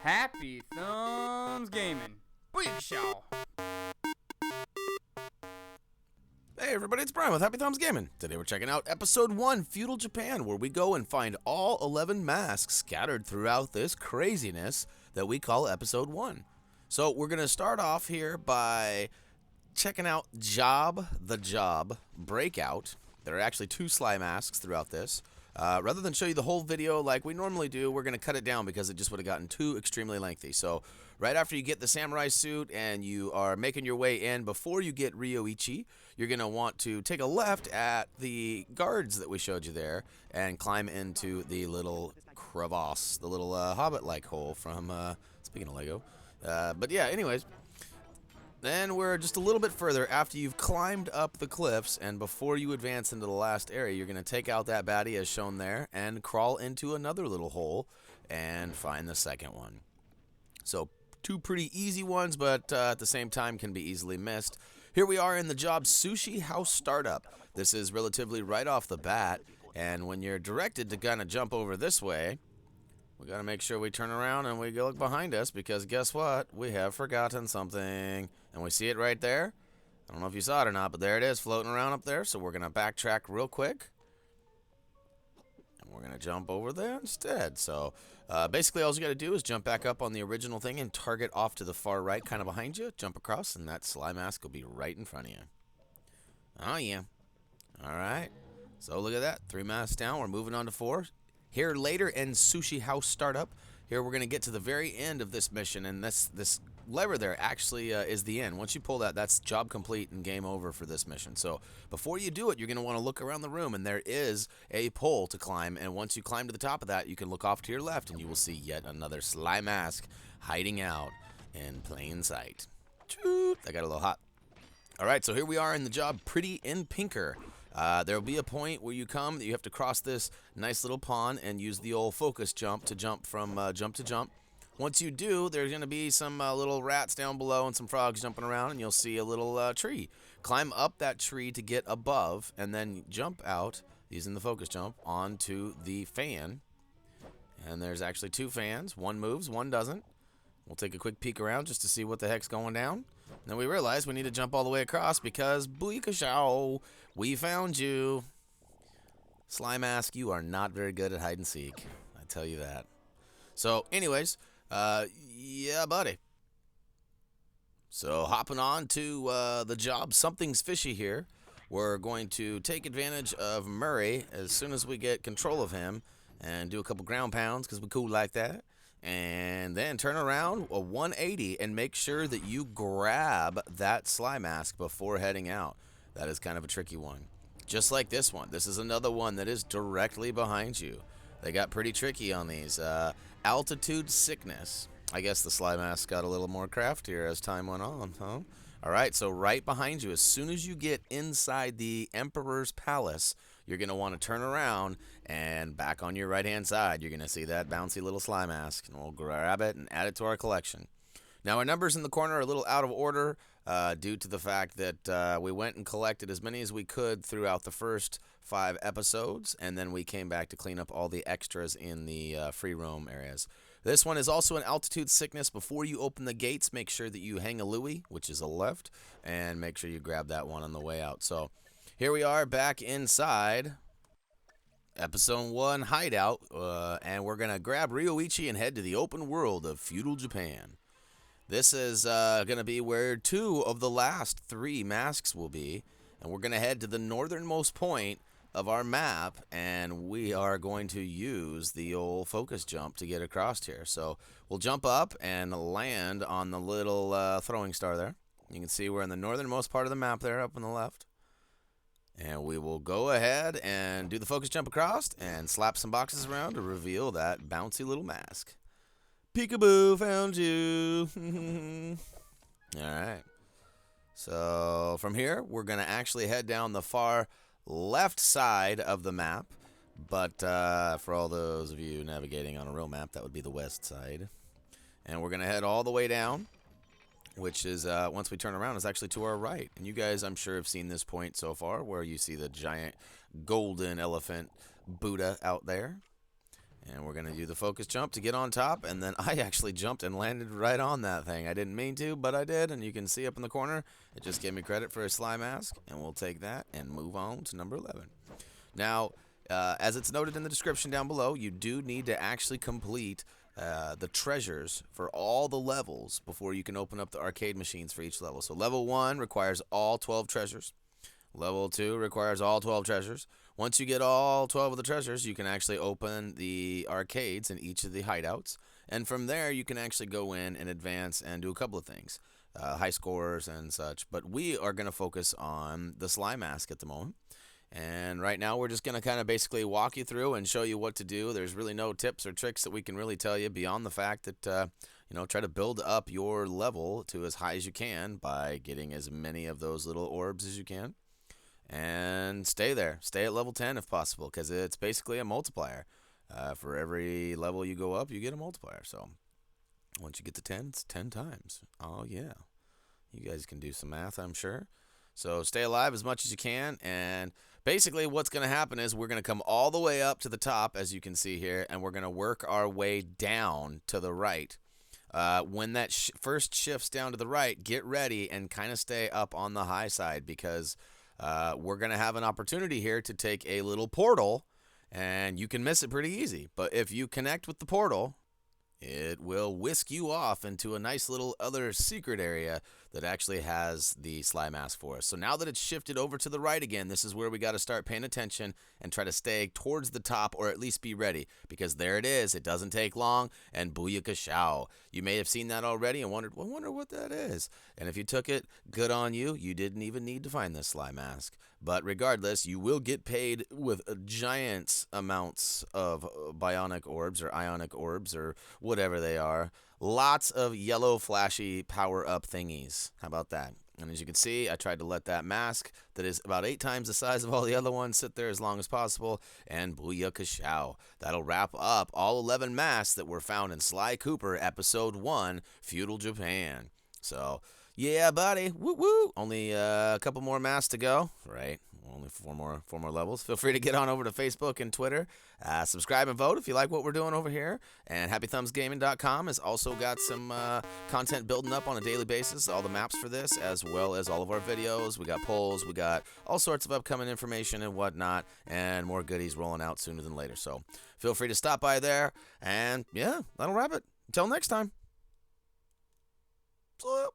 Happy Thumbs Gaming. Booyakashaw. Hey everybody, it's Brian with HappyThumbsGaming. Today we're checking out Episode 1, Feudal Japan, where we go and find all 11 masks scattered throughout this craziness that we call Episode 1. So we're going to start off here by checking out the Job Breakout. There are actually 2 Sly Masks throughout this. Rather than show you the whole video like we normally do, we're going to cut it down because it just would have gotten too extremely lengthy. So right after you get the samurai suit and you are making your way in, before you get Rioichi, you're going to want to take a left at the guards that we showed you there and climb into the little crevasse, the little hobbit-like hole from, speaking of Lego. But yeah, anyways. Then we're just a little bit further after you've climbed up the cliffs, and before you advance into the last area, you're going to take out that baddie as shown there and crawl into another little hole and find the second one. So 2 pretty easy ones, but at the same time can be easily missed. Here we are in the Job Sushi House Startup. This is relatively right off the bat, and when you're directed to kind of jump over this way, we got to make sure we turn around and we go look behind us, because guess what? We have forgotten something. And we see it right there. I don't know if you saw it or not, but there it is floating around up there. So we're going to backtrack real quick. And we're going to jump over there instead. So basically all you got to do is jump back up on the original thing and target off to the far right, kind of behind you. Jump across, and that Sly Mask will be right in front of you. Oh, yeah. All right. So look at that. 3 masks down. We're moving on to 4. Here later in Sushi House Startup, here we're going to get to the very end of this mission, and this lever there actually is the end. Once you pull that, that's job complete and game over for this mission. So before you do it, you're going to want to look around the room, and there is a pole to climb, and once you climb to the top of that, you can look off to your left, and you will see yet another Sly Mask hiding out in plain sight. Choot! I got a little hot. All right, so here we are in the job Pretty in Pinker. There will be a point where you come that you have to cross this nice little pond and use the old focus jump to jump from jump to jump. Once you do, there's going to be some little rats down below and some frogs jumping around, and you'll see a little tree. Climb up that tree to get above, and then jump out using the focus jump onto the fan. And there's actually 2 fans. One moves, one doesn't. We'll take a quick peek around just to see what the heck's going down. And then we realize we need to jump all the way across because, booyakashaw, we found you. Sly Mask, you are not very good at hide and seek. I tell you that. So, anyways, yeah, buddy. So, hopping on to the job, Something's Fishy here. We're going to take advantage of Murray as soon as we get control of him and do a couple ground pounds because we're cool like that. And then turn around a 180 and make sure that you grab that Sly Mask before heading out. That is kind of a tricky one. Just like this one. This is another one that is directly behind you. They got pretty tricky on these. Altitude Sickness. I guess the Sly Mask got a little more craftier as time went on, huh? Alright, so right behind you, as soon as you get inside the Emperor's Palace, you're going to want to turn around and back on your right-hand side, you're going to see that bouncy little Sly Mask. And we'll grab it and add it to our collection. Now, our numbers in the corner are a little out of order due to the fact that we went and collected as many as we could throughout the first 5 episodes, and then we came back to clean up all the extras in the free roam areas. This one is also an Altitude Sickness. Before you open the gates, make sure that you hang a Louie, which is a left, and make sure you grab that one on the way out. So here we are back inside Episode 1 Hideout, and we're going to grab Rioichi and head to the open world of Feudal Japan. This is going to be where 2 of the last 3 masks will be, and we're going to head to the northernmost point of our map, and we are going to use the old focus jump to get across here. So we'll jump up and land on the little throwing star there. You can see we're in the northernmost part of the map there up on the left. And we will go ahead and do the focus jump across and slap some boxes around to reveal that bouncy little mask. Peekaboo, found you. Alright. So from here, we're going to actually head down the far left side of the map. But for all those of you navigating on a real map, that would be the west side. And we're going to head all the way down, which is, once we turn around, is actually to our right. And you guys, I'm sure, have seen this point so far, where you see the giant golden elephant Buddha out there. And we're going to do the focus jump to get on top, and then I actually jumped and landed right on that thing. I didn't mean to, but I did, and you can see up in the corner, it just gave me credit for a Sly Mask, and we'll take that and move on to number 11. Now, as it's noted in the description down below, you do need to actually complete the treasures for all the levels before you can open up the arcade machines for each level. So level 1 requires all 12 treasures. Level 2 requires all 12 treasures. Once you get all 12 of the treasures, you can actually open the arcades in each of the hideouts. And from there, you can actually go in and advance and do a couple of things. High scores and such. But we are going to focus on the Sly Mask at the moment. And right now, we're just going to kind of basically walk you through and show you what to do. There's really no tips or tricks that we can really tell you beyond the fact that, try to build up your level to as high as you can by getting as many of those little orbs as you can. And stay there. Stay at level 10 if possible, because it's basically a multiplier. For every level you go up, you get a multiplier. So once you get to 10, it's 10 times. Oh, yeah. You guys can do some math, I'm sure. So stay alive as much as you can. And basically what's going to happen is we're going to come all the way up to the top, as you can see here, and we're going to work our way down to the right. When that first shifts down to the right, get ready and kind of stay up on the high side, because we're going to have an opportunity here to take a little portal, and you can miss it pretty easy. But if you connect with the portal, it will whisk you off into a nice little other secret area that actually has the Sly Mask for us. So now that it's shifted over to the right again, this is where we got to start paying attention and try to stay towards the top, or at least be ready, because there it is. It doesn't take long, and booyakashow. You may have seen that already and wondered, well, I wonder what that is. And if you took it, good on you. You didn't even need to find this Sly Mask. But regardless, you will get paid with giant amounts of bionic orbs or ionic orbs or whatever they are. Lots of yellow flashy power-up thingies. How about that? And as you can see, I tried to let that mask that is about 8 times the size of all the other ones sit there as long as possible. And booyakashow. That'll wrap up all 11 masks that were found in Sly Cooper Episode 1, Feudal Japan. So, yeah, buddy. Woo-woo. Only a couple more masks to go. Right. Only four more levels. Feel free to get on over to Facebook and Twitter. Subscribe and vote if you like what we're doing over here. And HappyThumbsGaming.com has also got some content building up on a daily basis. All the maps for this, as well as all of our videos. We got polls. We got all sorts of upcoming information and whatnot. And more goodies rolling out sooner than later. So feel free to stop by there. And yeah, that'll wrap it. Until next time. So